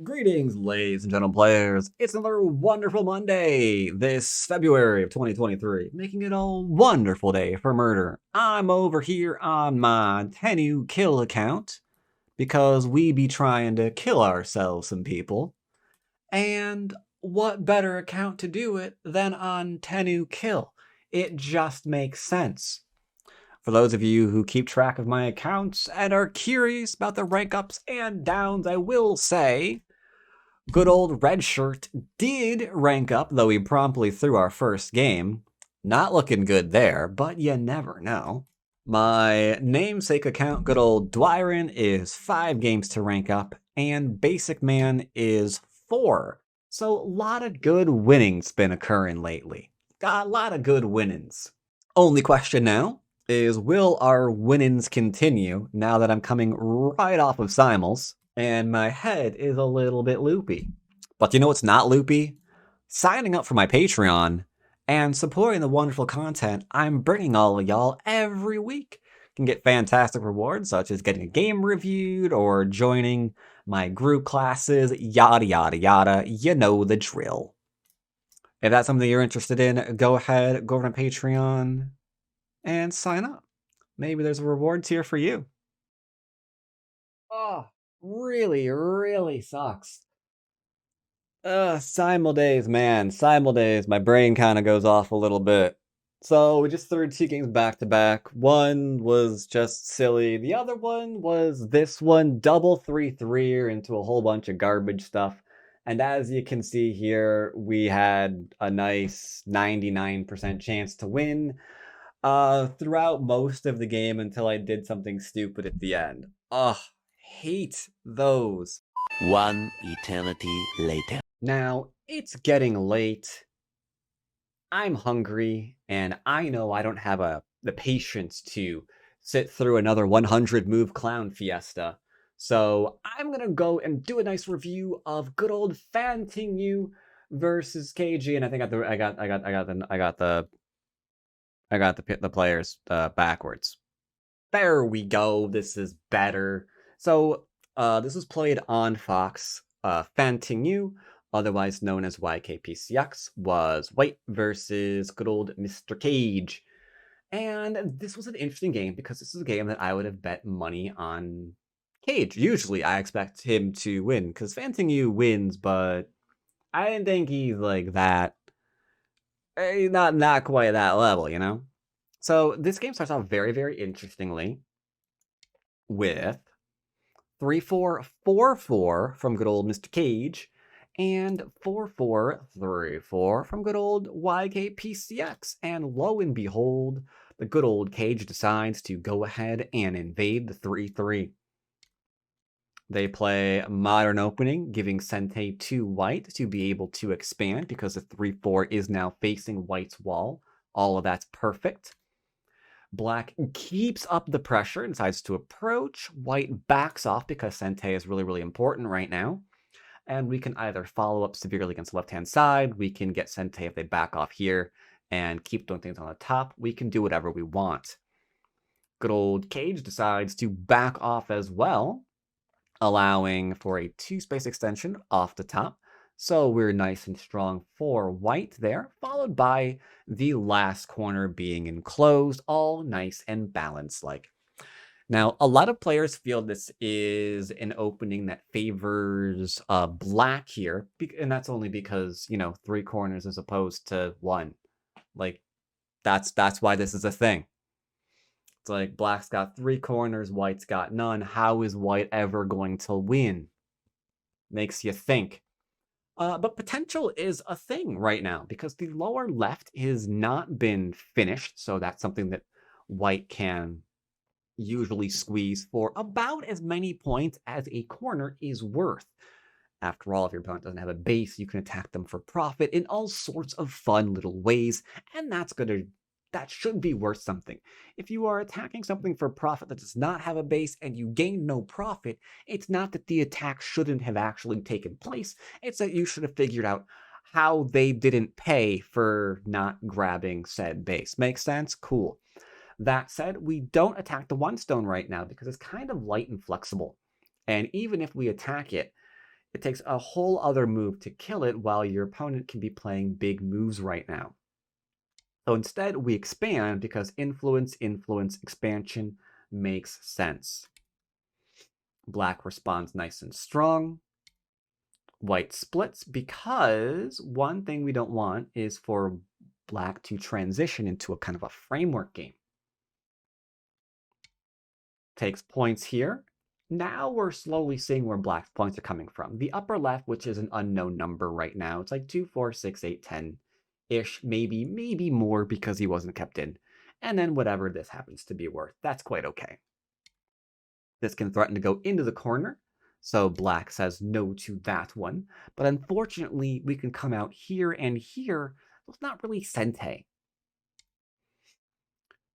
Greetings, ladies and gentlemen players. It's another wonderful Monday this February of 2023, making it a wonderful day for murder. I'm over here on my Tenu kill account because we be trying to kill ourselves some people. And what better account to do it than on Tenu kill? It just makes sense. For those of you who keep track of my accounts and are curious about the rank ups and downs, I will say good old Red Shirt did rank up, though he promptly threw our first game. Not looking good there, but you never know. My namesake account, good old Dwyrin, is 5 games to rank up, and Basic Man is 4. So a lot of good winnings been occurring lately. Got a lot of good winnings. Only question now is, will our winnings continue now that I'm coming right off of Simul's? And my head is a little bit loopy. But you know what's not loopy? Signing up for my Patreon and supporting the wonderful content I'm bringing all of y'all every week. You can get fantastic rewards such as getting a game reviewed or joining my group classes, yada yada yada. You know the drill. If that's something you're interested in, go ahead, go over to Patreon and sign up. Maybe there's a reward tier for you. Oh, really sucks. Simul days, man. Simul days. My brain kind of goes off a little bit. So we just threw 2 games back to back. One was just silly. The other one was this one double 3-3 into a whole bunch of garbage stuff. And as you can see here, we had a nice 99% chance to win throughout most of the game until I did something stupid at the end. Ugh, hate those. One eternity later. Now, it's getting late. I'm hungry, and I know I don't have the patience to sit through another 100 move clown fiesta. So I'm gonna go and do a nice review of good old Fantingu versus KG, and I think I got the players backwards. There we go. This is better. So this was played on Fox. Fantingu, otherwise known as YKPCX, was white versus good old Mr. Cage. And this was an interesting game because this is a game that I would have bet money on Cage. Usually I expect him to win because Fantingu wins, but I didn't think he's like that. Not quite that level, you know? So this game starts off very interestingly with 3-4-4-4 from good old Mr. Cage, and 4-4-3-4 from good old YKPCX. And lo and behold, the good old Cage decides to go ahead and invade the 3-3. They play Modern Opening, giving Sente 2 white to be able to expand because the 3-4 is now facing white's wall. All of that's perfect. Black keeps up the pressure and decides to approach. White backs off because Sente is really important right now. And we can either follow up severely against the left-hand side. We can get Sente if they back off here and keep doing things on the top. We can do whatever we want. Good old Cage decides to back off as well, allowing for a 2-space extension off the top. So we're nice and strong for white there, followed by the last corner being enclosed, all nice and balanced like. Now, a lot of players feel this is an opening that favors black here, and that's only because, 3 corners as opposed to 1. Like, that's why this is a thing. It's like black's got 3 corners, white's got none. How is white ever going to win? Makes you think. But potential is a thing right now because the lower left has not been finished, so that's something that white can usually squeeze for about as many points as a corner is worth. After all, if your opponent doesn't have a base, you can attack them for profit in all sorts of fun little ways, and that should be worth something. If you are attacking something for profit that does not have a base and you gain no profit, it's not that the attack shouldn't have actually taken place, it's that you should have figured out how they didn't pay for not grabbing said base. Makes sense? Cool. That said, we don't attack the 1 stone right now because it's kind of light and flexible. And even if we attack it, It takes a whole other move to kill it while your opponent can be playing big moves right now. So instead, we expand because influence, influence, expansion makes sense. Black responds nice and strong. White splits because one thing we don't want is for black to transition into a kind of a framework game. Takes points here. Now we're slowly seeing where black's points are coming from. The upper left, which is an unknown number right now, it's like 2, 4, 6, 8, 10-ish, maybe more because he wasn't kept in. And then whatever this happens to be worth, that's quite okay. This can threaten to go into the corner, so black says no to that one. But unfortunately, we can come out here and here. It's not really sente.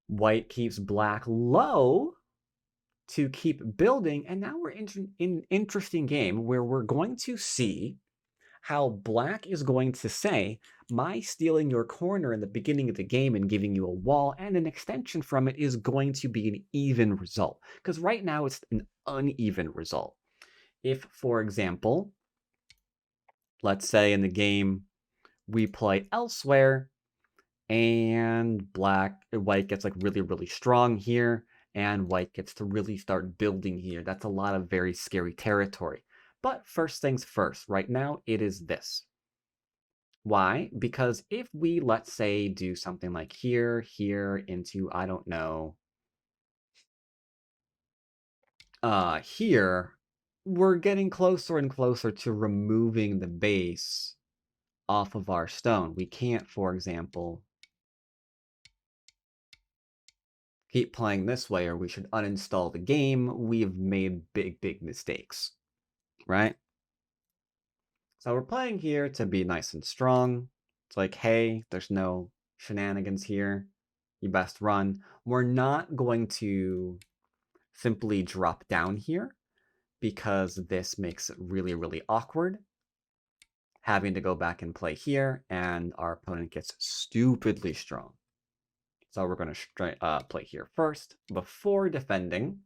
White keeps black low to keep building, and now we're in an interesting game where we're going to see how black is going to say, my stealing your corner in the beginning of the game and giving you a wall and an extension from it is going to be an even result. Because right now it's an uneven result. If, for example, let's say in the game we play elsewhere and white gets like really strong here, and white gets to really start building here. That's a lot of very scary territory. But first things first, right now it is this. Why? Because if we, let's say, do something like here into, I don't know, here, we're getting closer and closer to removing the base off of our stone. We can't, for example, keep playing this way, or we should uninstall the game. We've made big mistakes, right? So we're playing here to be nice and strong. It's like, hey, there's no shenanigans here. You best run. We're not going to simply drop down here because this makes it really awkward. Having to go back and play here, and our opponent gets stupidly strong. So we're going to play here first before defending.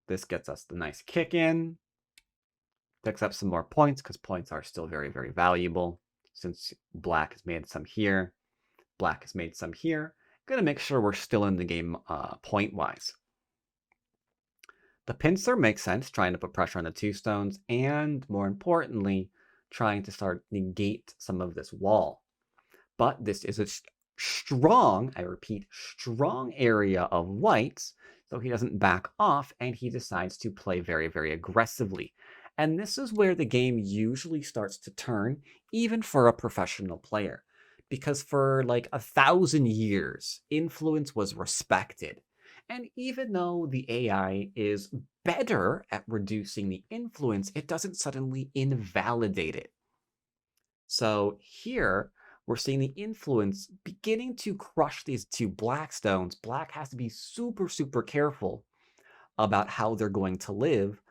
This gets us the nice kick in. Picks up some more points because points are still very valuable. Since black has made some here, black has made some here. Gonna make sure we're still in the game point-wise. The pincer makes sense, trying to put pressure on the two stones, and more importantly, trying to start negate some of this wall. But this is a strong, I repeat, strong area of whites, so he doesn't back off, and he decides to play very aggressively. And this is where the game usually starts to turn, even for a professional player. Because for like 1,000 years, influence was respected. And even though the AI is better at reducing the influence, it doesn't suddenly invalidate it. So here, we're seeing the influence beginning to crush these two black stones. Black has to be super careful about how they're going to live.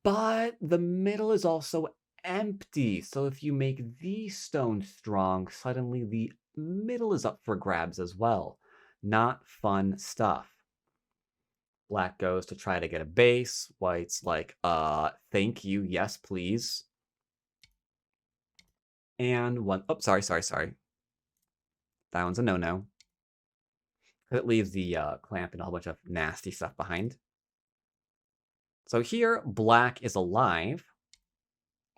But the middle is also empty. So if you make these stones strong, suddenly the middle is up for grabs as well. Not fun stuff. Black goes to try to get a base. White's like, thank you, yes, please. And one, oh, sorry. That one's a no-no. It leaves the clamp and a whole bunch of nasty stuff behind. So here, black is alive.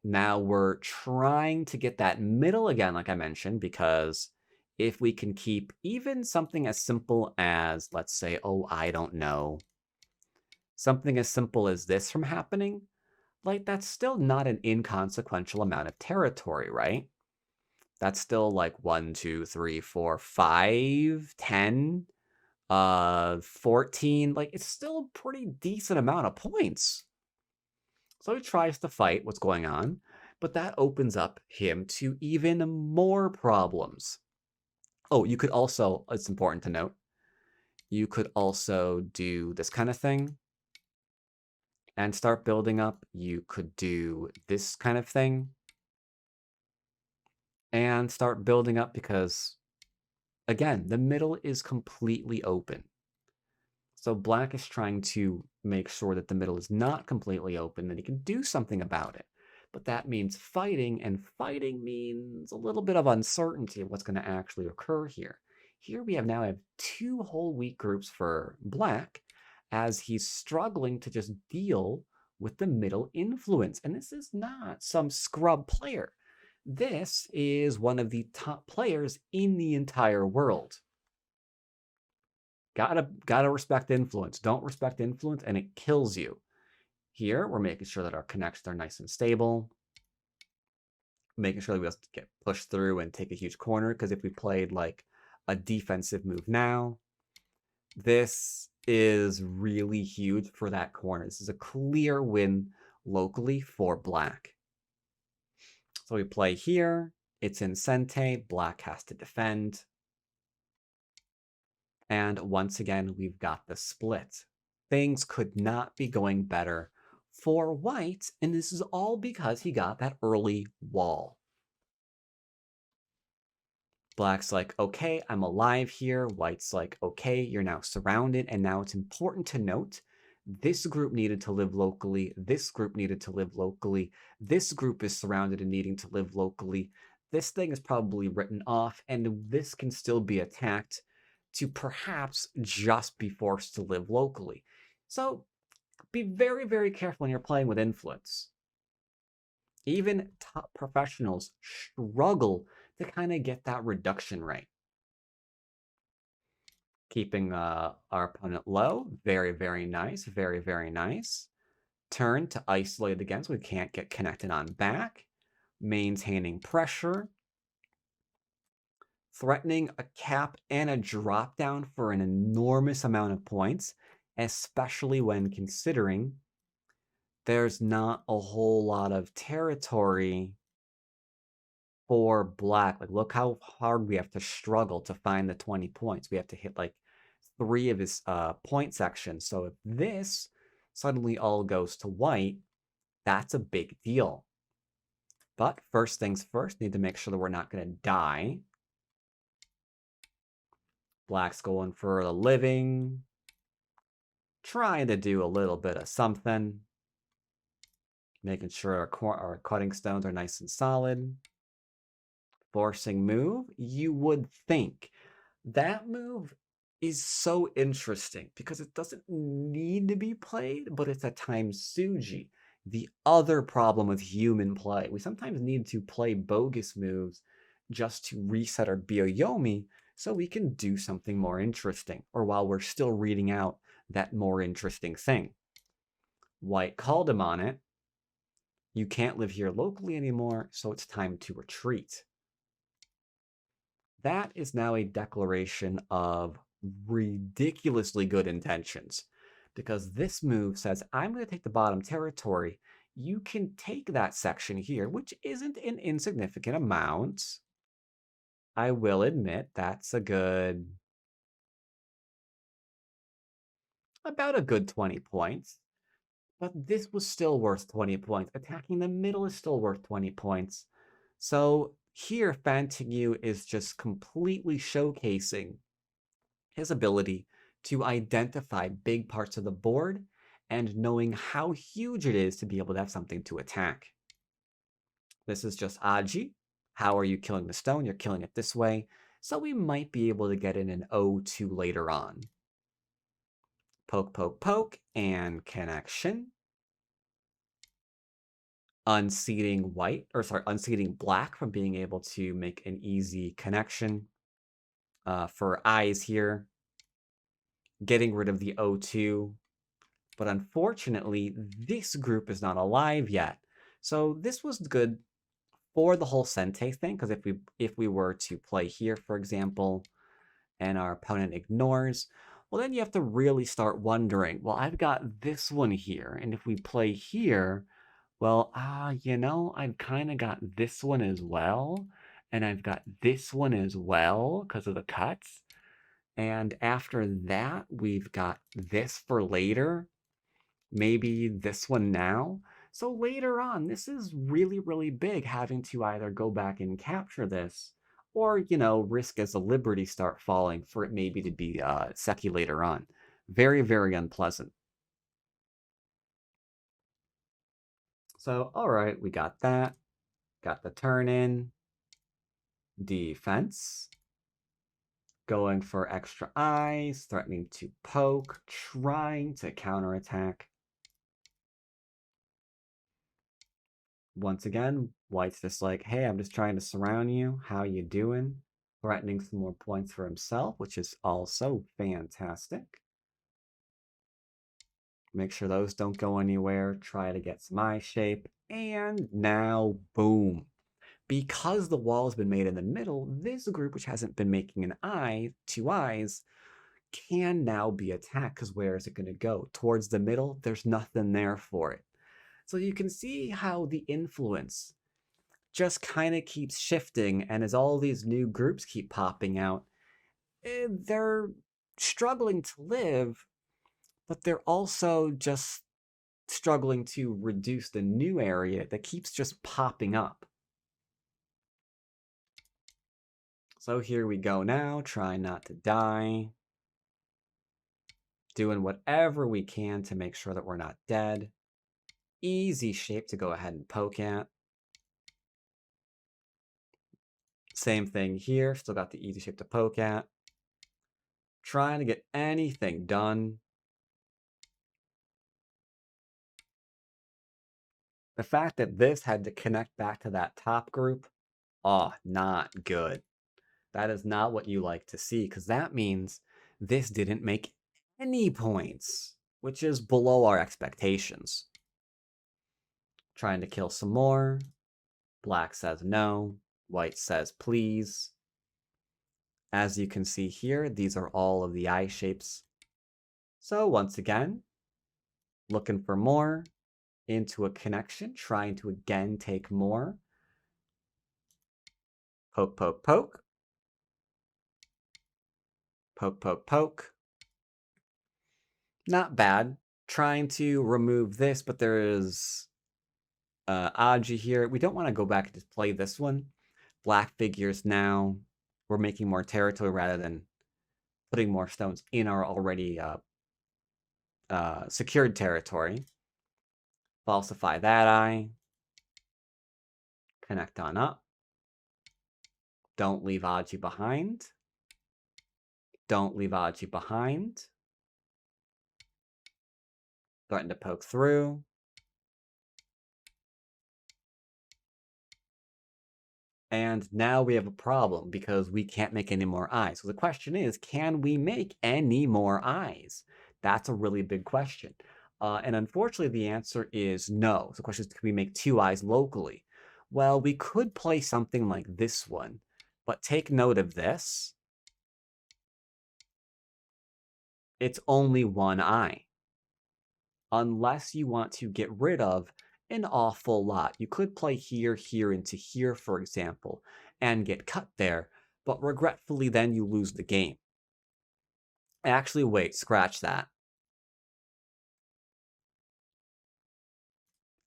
Now we're trying to get that middle again, like I mentioned, because if we can keep even something as simple as, let's say, oh, I don't know, something as simple as this from happening, like that's still not an inconsequential amount of territory, right? That's still like 1, 2, 3, 4, 5, 10, 14. Like it's still a pretty decent amount of points. So he tries to fight what's going on, but that opens up him to even more problems. Oh, you could also, it's important to note, you could also do this kind of thing and start building up. You could do this kind of thing and start building up because, again, the middle is completely open. So black is trying to make sure that the middle is not completely open, that he can do something about it. But that means fighting, and fighting means a little bit of uncertainty of what's going to actually occur here. Here we have two whole weak groups for black, as he's struggling to just deal with the middle influence. And this is not some scrub player. This is one of the top players in the entire world. Gotta respect influence. Don't respect influence, and it kills you. Here, we're making sure that our connections are nice and stable, making sure that we don't get pushed through and take a huge corner, because if we played like a defensive move now, this is really huge for that corner. This is a clear win locally for black. So we play here. It's in Sente. Black has to defend. And once again, we've got the split. Things could not be going better for white, and this is all because he got that early wall. Black's like, okay, I'm alive here. White's like, okay, you're now surrounded. And now it's important to note, this group needed to live locally. This group needed to live locally. This group is surrounded and needing to live locally. This thing is probably written off, and this can still be attacked to perhaps just be forced to live locally. So be very, very careful when you're playing with influence. Even top professionals struggle to kind of get that reduction right. Keeping our opponent low. Very, very nice. Very, very nice. Turn to isolate again so we can't get connected on back. Maintaining pressure. Threatening a cap and a drop down for an enormous amount of points, especially when considering there's not a whole lot of territory for black. Like, look how hard we have to struggle to find the 20 points. We have to hit like 3 of his point sections. So if this suddenly all goes to white, that's a big deal. But first things first, need to make sure that we're not going to die. Black's going for the living. Trying to do a little bit of something. Making sure our cutting stones are nice and solid. Forcing move. You would think that move is so interesting because it doesn't need to be played, but it's a time Suji. The other problem with human play, we sometimes need to play bogus moves just to reset our Byoyomi so we can do something more interesting, or while we're still reading out that more interesting thing. White called him on it. You can't live here locally anymore, so it's time to retreat. That is now a declaration of ridiculously good intentions, because this move says, I'm going to take the bottom territory. You can take that section here, which isn't an insignificant amount. I will admit that's about a good 20 points. But this was still worth 20 points. Attacking the middle is still worth 20 points. So here, Fantingu is just completely showcasing his ability to identify big parts of the board and knowing how huge it is to be able to have something to attack. This is just Aji. How are you killing the stone? You're killing it this way. So we might be able to get in an O2 later on. Poke, poke, poke, and connection. Unseating black from being able to make an easy connection for eyes here. Getting rid of the O2. But unfortunately, this group is not alive yet. So this was good for the whole Sente thing, because if we were to play here, for example, and our opponent ignores, well, then you have to really start wondering, well, I've got this one here, and if we play here, well, I've kind of got this one as well, and I've got this one as well because of the cuts. And after that, we've got this for later, maybe this one now. So later on, this is really, really big, having to either go back and capture this, or, risk as the Liberty start falling for it maybe to be Seki later on. Very, very unpleasant. So, all right, we got that. Got the turn in. Defense. Going for extra eyes, threatening to poke, trying to counterattack. Once again, White's just like, hey, I'm just trying to surround you. How you doing? Threatening some more points for himself, which is also fantastic. Make sure those don't go anywhere. Try to get some eye shape. And now, boom. Because the wall has been made in the middle, this group, which hasn't been making an eye, two eyes, can now be attacked. Because where is it going to go? Towards the middle? There's nothing there for it. So you can see how the influence just kind of keeps shifting. And as all these new groups keep popping out, they're struggling to live, but they're also just struggling to reduce the new area that keeps just popping up. So here we go now, trying not to die. Doing whatever we can to make sure that we're not dead. Easy shape to go ahead and poke at. Same thing here, still got the easy shape to poke at. Trying to get anything done. The fact that this had to connect back to that top group, oh, not good. That is not what you like to see, because that means this didn't make any points, which is below our expectations. Trying to kill some more. Black says no. White says please. As you can see here, these are all of the eye shapes. So once again, looking for more into a connection, trying to again take more. Poke, poke, poke. Poke, poke, poke. Not bad. Trying to remove this, but there is Aji here. We don't want to go back and just play this one. Black figures now. We're making more territory rather than putting more stones in our already secured territory. Falsify that eye. Connect on up. Don't leave Aji behind. Don't leave Aji behind. Threaten to poke through. And now we have a problem because we can't make any more eyes. So the question is, can we make any more eyes? That's a really big question. And unfortunately, the answer is no. So the question is, can we make two eyes locally? Well, we could play something like this one, but take note of this. It's only one eye. Unless you want to get rid of an awful lot. You could play here, here, into here, for example, and get cut there, but regretfully, then you lose the game. Actually, wait, scratch that.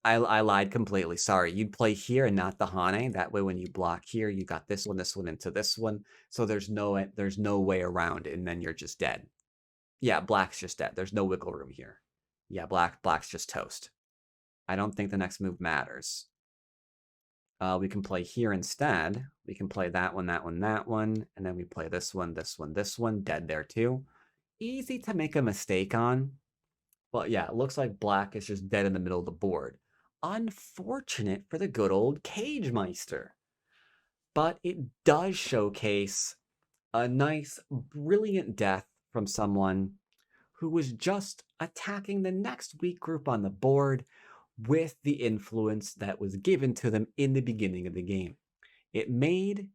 I lied completely. Sorry. You'd play here and not the Hane. That way, when you block here, you got this one, into this one. So there's no way around it, and then you're just dead. Yeah, black's just dead. There's no wiggle room here. Yeah, black's just toast. I don't think the next move matters. We can play here instead. We can play that one, that one, that one, and then we play this one, this one, this one. Dead there too. Easy to make a mistake on. But yeah, it looks like black is just dead in the middle of the board. Unfortunate for the good old Cage Meister. But it does showcase a nice, brilliant death from someone who was just attacking the next weak group on the board with the influence that was given to them in the beginning of the game. It made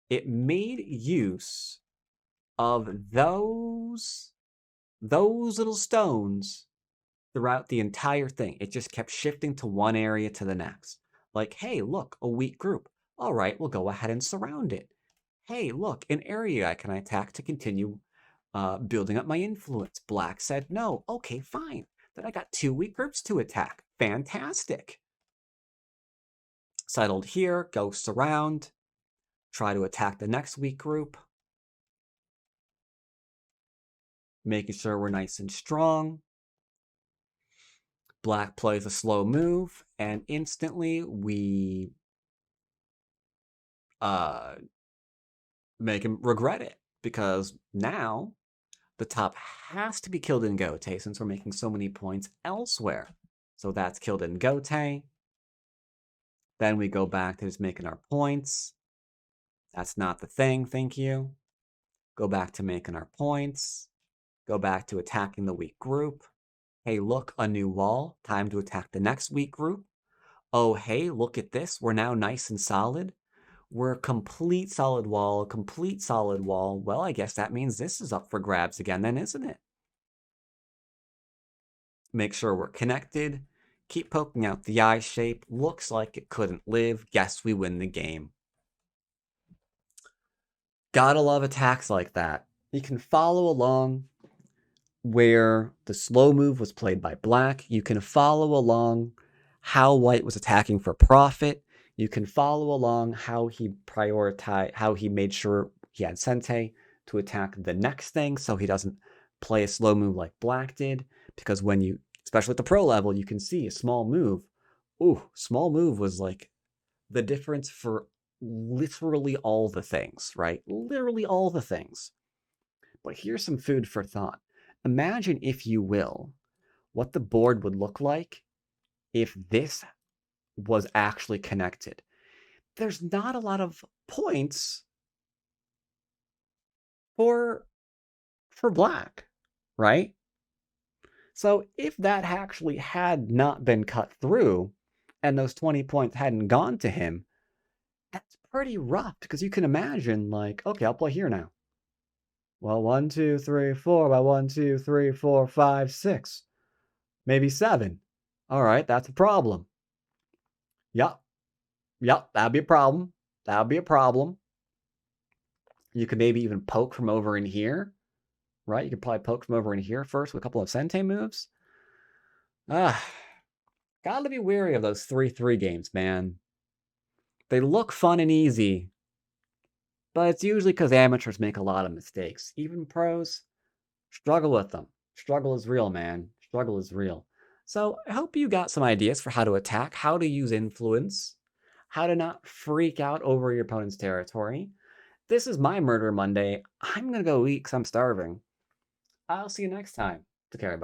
use of those little stones throughout the entire thing. It just kept shifting to one area to the next. Like, hey, look, a weak group. All right, we'll go ahead and surround it. Hey, look, an area I can attack to continue building up my influence. Black said no. Okay, fine. Then I got two weak groups to attack. Fantastic. Settled here, go surround. Try to attack the next weak group. making sure we're nice and strong. Black plays a slow move, and instantly we uh, make him regret it because now the top has to be killed in Gote since we're making so many points elsewhere. So that's killed in Gote. Then we go back to just making our points. That's not the thing, thank you. Go back to making our points. Go back to attacking the weak group. Hey, look, a new wall. Time to attack the next weak group. Oh, hey, look at this. We're now nice and solid. We're a complete solid wall, a complete solid wall. Well, I guess that means this is up for grabs again then, isn't it? Make sure we're connected. Keep poking out the eye shape. Looks like it couldn't live. Guess we win the game. Gotta love attacks like that. You can follow along where the slow move was played by black. You can follow along how white was attacking for profit. You can follow along how he prioritized, how he made sure he had Sente to attack the next thing so he doesn't play a slow move like black did. Because when you, especially at the pro level, you can see a small move. Ooh, small move was like the difference for literally all the things, right? Literally all the things. But here's some food for thought. Imagine, if you will, what the board would look like if this was actually connected. There's not a lot of points for black, right? So if that actually had not been cut through and those 20 points hadn't gone to him, that's pretty rough because you can imagine, like, okay, I'll play here now. Well, 1, 2, 3, 4 by 1, 2, 3, 4, 5, 6, maybe 7. All right, that's a problem. Yep, yep, that'd be a problem. That would be a problem. You could maybe even poke from over in here, right? You could probably poke from over in here first with a couple of Sente moves. Ah, gotta be wary of those 3-3 games, man. They look fun and easy, but it's usually because amateurs make a lot of mistakes. Even pros struggle with them. Struggle is real, man. Struggle is real. So I hope you got some ideas for how to attack, how to use influence, how to not freak out over your opponent's territory. This is my Murder Monday. I'm going to go eat because I'm starving. I'll see you next time. Take care, everybody.